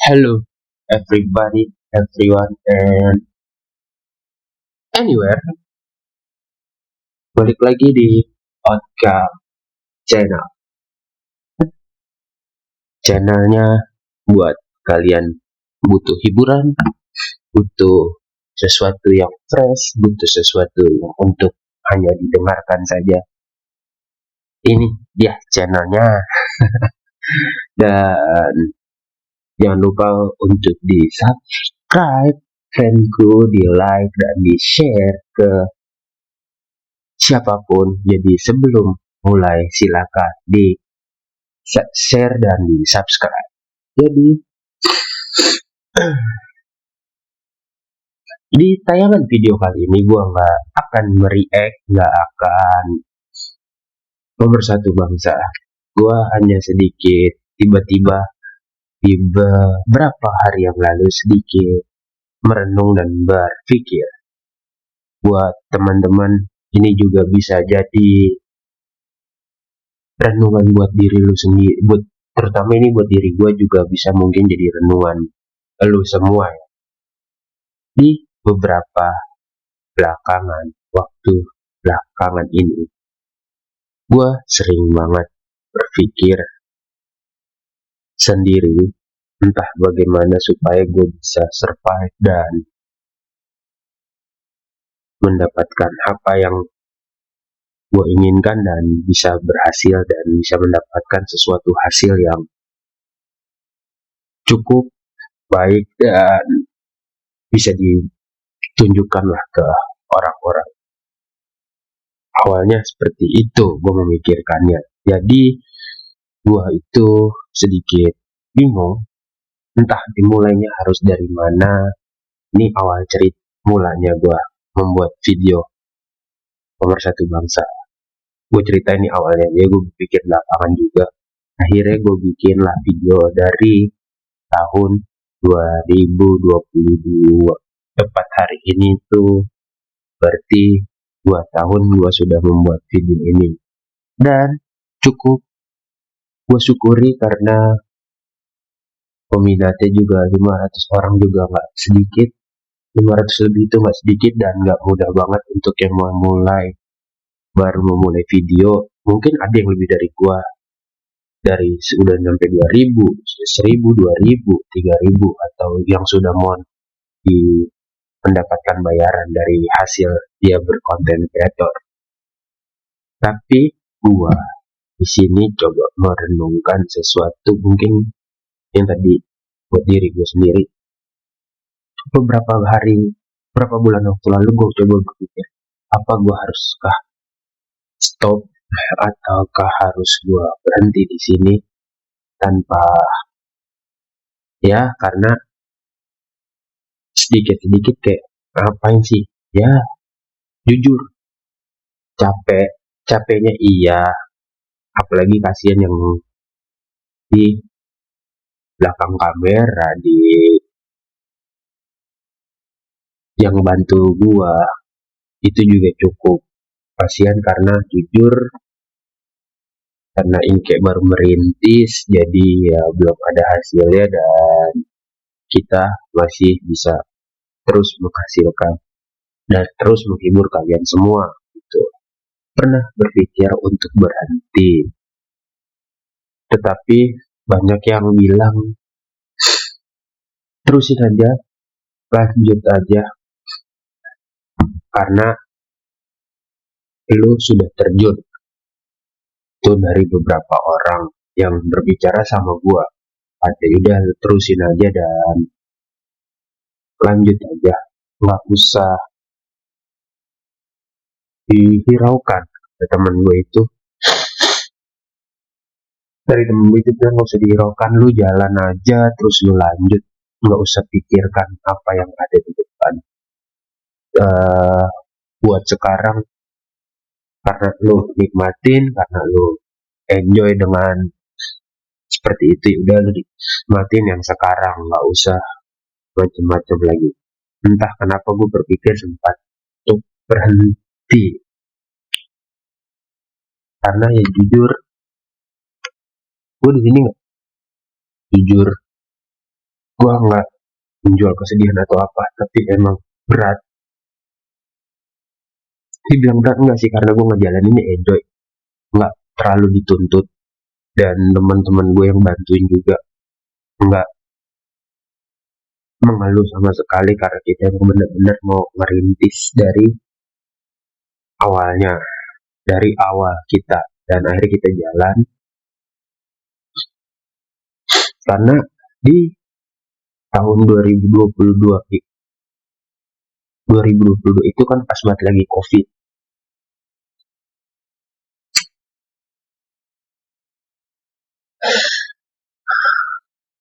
Hello, everybody, everyone, and anywhere. Balik lagi di Outcast Channel. Channelnya buat kalian butuh hiburan, butuh sesuatu yang fresh, butuh sesuatu yang untuk hanya didengarkan saja. Ini dia channelnya. Dan jangan lupa untuk di subscribe, friendku, di like dan di share ke siapapun. Jadi sebelum mulai silakan di share dan di subscribe. Jadi di tayangan video kali ini gue nggak akan mereact, nggak akan nomor satu bangsa. Gue hanya sedikit tiba-tiba di beberapa hari yang lalu sedikit merenung dan berpikir. Buat teman-teman ini juga bisa jadi renungan buat diri lu sendiri, buat terutama ini buat diri gue juga bisa mungkin jadi renungan lu semua ya. Di beberapa waktu belakangan ini gue sering banget berpikir sendiri entah bagaimana supaya gue bisa survive dan mendapatkan apa yang gue inginkan dan bisa berhasil dan bisa mendapatkan sesuatu hasil yang cukup baik dan bisa ditunjukkanlah ke orang-orang. Awalnya seperti itu gue memikirkannya. Jadi gue itu sedikit bingung entah dimulainya harus dari mana. Ini awal cerita mulanya gue membuat video nomor satu bangsa. Gue cerita ini awalnya, ya gue pikir belakangan juga. Akhirnya gue bikin lah video dari tahun 2022. Tepat hari ini tuh berarti 2 tahun gue sudah membuat video ini. Dan cukup gue syukuri karena peminatnya juga 500 orang juga gak sedikit. 500 lebih itu gak sedikit dan gak mudah banget untuk yang baru memulai video. Mungkin ada yang lebih dari gua, dari sudah sampai 2000, 1000, 2000, 3000 atau yang sudah mau mendapatkan bayaran dari hasil dia berkonten kreator. Tapi gua di sini coba merenungkan sesuatu mungkin yang tadi buat diri gue sendiri. Beberapa bulan waktu lalu gue coba berpikir, apa gue haruskah stop ataukah harus gue berhenti di sini tanpa ya, karena sedikit-sedikit kayak ngapain sih ya, jujur capeknya iya, apalagi kasihan yang di belakang kamera, di yang bantu gua itu juga cukup kasihan karena jujur karena ini kayak baru merintis jadi ya belum ada hasilnya dan kita masih bisa terus menghasilkan dan terus menghibur kalian semua gitu. Pernah berpikir untuk berhenti, tetapi banyak yang bilang terusin aja, lanjut aja, karena lu sudah terjun. Itu dari beberapa orang yang berbicara sama gua, ada udah terusin aja dan lanjut aja, nggak usah dihiraukan. Teman gue itu bilang nggak usah dihiraukan, lu jalan aja terus lu lanjut, nggak usah pikirkan apa yang ada di depan. Buat sekarang karena lu nikmatin, karena lu enjoy dengan seperti itu, udah lu nikmatin yang sekarang, nggak usah macam-macam lagi. Entah kenapa gue berpikir sempat untuk berhenti karena ya jujur gue di sini nggak jujur Gue nggak menjual kesedihan atau apa, tapi emang berat. Dibilang berat enggak sih, karena gue ngejalaninnya enjoy, nggak terlalu dituntut, dan teman-teman gue yang bantuin juga nggak mengeluh sama sekali, karena kita yang benar-benar mau merintis dari awalnya, dari awal kita, dan akhirnya kita jalan. Karena di tahun 2022 itu kan pas banget lagi COVID.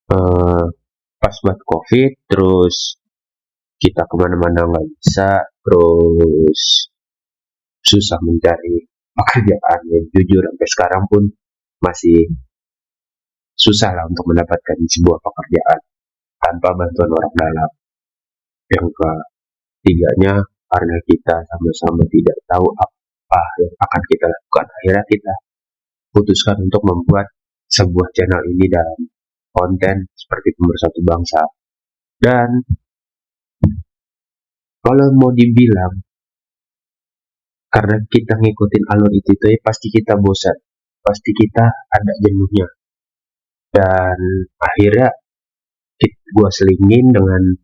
Eh, Pas buat COVID, terus kita kemana-mana nggak bisa, terus susah mencari pekerjaan. Ya, jujur sampai sekarang pun masih susah lah untuk mendapatkan sebuah pekerjaan tanpa bantuan orang dalam. Yang ketiganya, karena kita sama-sama tidak tahu apa yang akan kita lakukan, akhirnya kita putuskan untuk membuat sebuah channel ini dalam konten seperti Pemersatu Bangsa. Dan kalau mau dibilang, karena kita ngikutin alur itu ya, pasti kita bosan, pasti kita ada jenuhnya. Dan akhirnya gue selingin dengan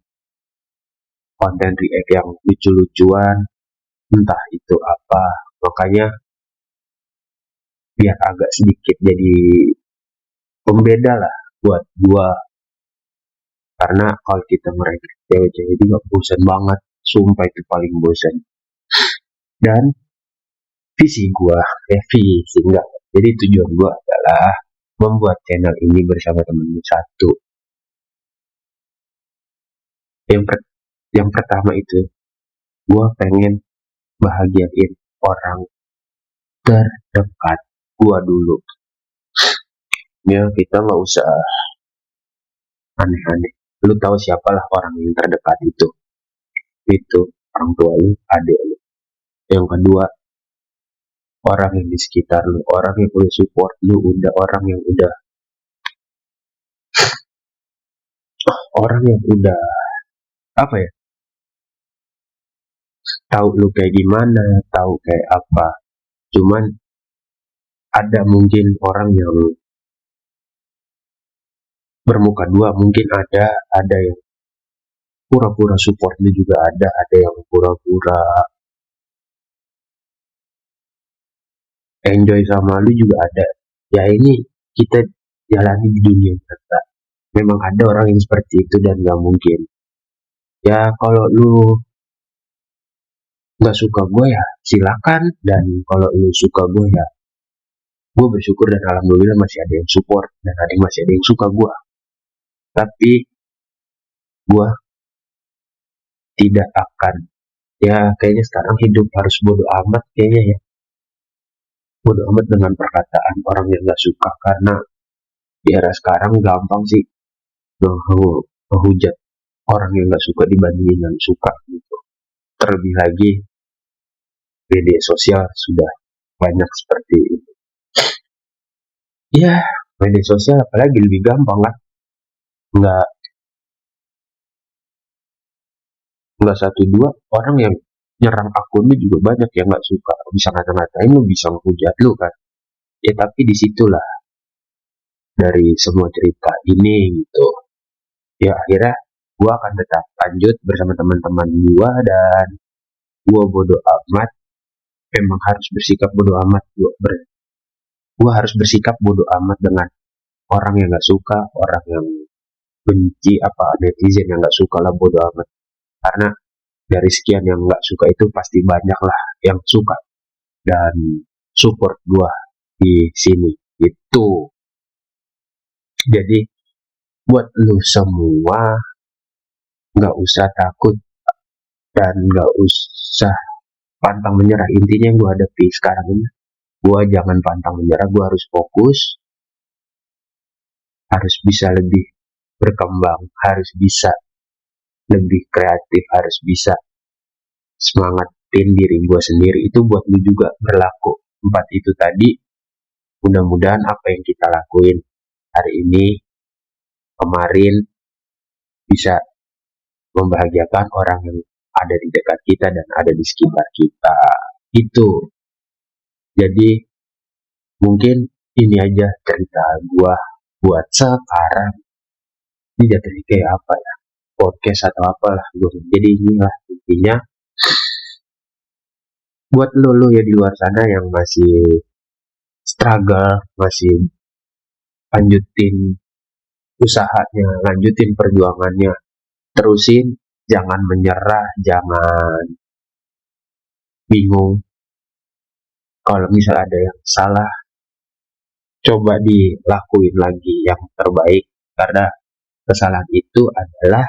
konten react yang lucu-lucuan, entah itu apa. Makanya biar agak sedikit jadi pembeda lah buat gue, karena kalau kita mereka cewek-cewek juga bosan banget, sumpah itu paling bosan. Dan visi gue, visi enggak, jadi tujuan gue adalah membuat channel ini bersama temen satu. Yang pertama itu, gue pengen bahagiain orang terdekat gue dulu. Ya, kita nggak usah aneh-aneh. Lu tahu siapalah orang yang terdekat itu? Itu orang tua lu, adik lu. Yang kedua, orang yang di sekitar lu, orang yang udah support lu, orang yang udah apa ya, tahu lu kayak gimana, tahu kayak apa. Cuman ada mungkin orang yang bermuka dua, mungkin ada yang pura-pura support lu juga ada yang pura-pura enjoy sama lu juga ada. Ya ini kita jalani di dunia nyata. Memang ada orang yang seperti itu dan gak mungkin. Ya kalau lu gak suka gue ya silakan, dan kalau lu suka gue ya gue bersyukur dan alhamdulillah masih ada yang support dan masih ada yang suka gue. Tapi gue tidak akan, ya kayaknya sekarang hidup harus bodo amat kayaknya ya. Bodo amat dengan perkataan orang yang gak suka, karena di era sekarang gampang sih menghujat orang yang gak suka dibandingin yang suka gitu. Terlebih lagi media sosial sudah banyak seperti itu. Ya, media sosial apalagi lebih gampang kan. Nggak satu dua orang yang nyerang akunnya juga banyak yang nggak suka, bisa ngata-ngatain lu, bisa menghujat lu kan. Ya tapi disitulah dari semua cerita ini gitu, ya akhirnya gua akan tetap lanjut bersama teman-teman gua, dan gua bodo amat, memang harus bersikap bodo amat. Gua harus bersikap bodo amat dengan orang yang nggak suka, orang yang benci, apa netizen yang nggak suka lah, bodo amat. Karena dari sekian yang nggak suka itu pasti banyak lah yang suka dan support gua di sini itu. Jadi buat lu semua, nggak usah takut dan nggak usah pantang menyerah. Intinya yang gua hadapi sekarang ini, gua jangan pantang menyerah, gua harus fokus, harus bisa lebih berkembang, harus bisa lebih kreatif, harus bisa semangatin diri gue sendiri. Itu buat lu juga berlaku. 4 itu tadi, mudah-mudahan apa yang kita lakuin hari ini, kemarin, bisa membahagiakan orang yang ada di dekat kita dan ada di sekitar kita. Itu. Jadi mungkin ini aja cerita gua buat sekarang. Ini jatuhnya kayak apa ya? Podcast atau apalah gua. Jadi inilah intinya buat lo ya di luar sana yang masih struggle, masih lanjutin usahanya, lanjutin perjuangannya, terusin, jangan menyerah, jangan bingung. Kalau misal ada yang salah, coba dilakuin lagi yang terbaik, karena kesalahan itu adalah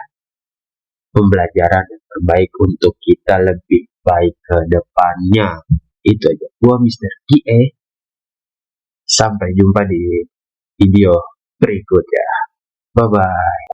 pembelajaran yang terbaik untuk kita lebih baik ke depannya. Itu aja. Gua Mr. Kie. Sampai jumpa di video berikutnya. Bye bye.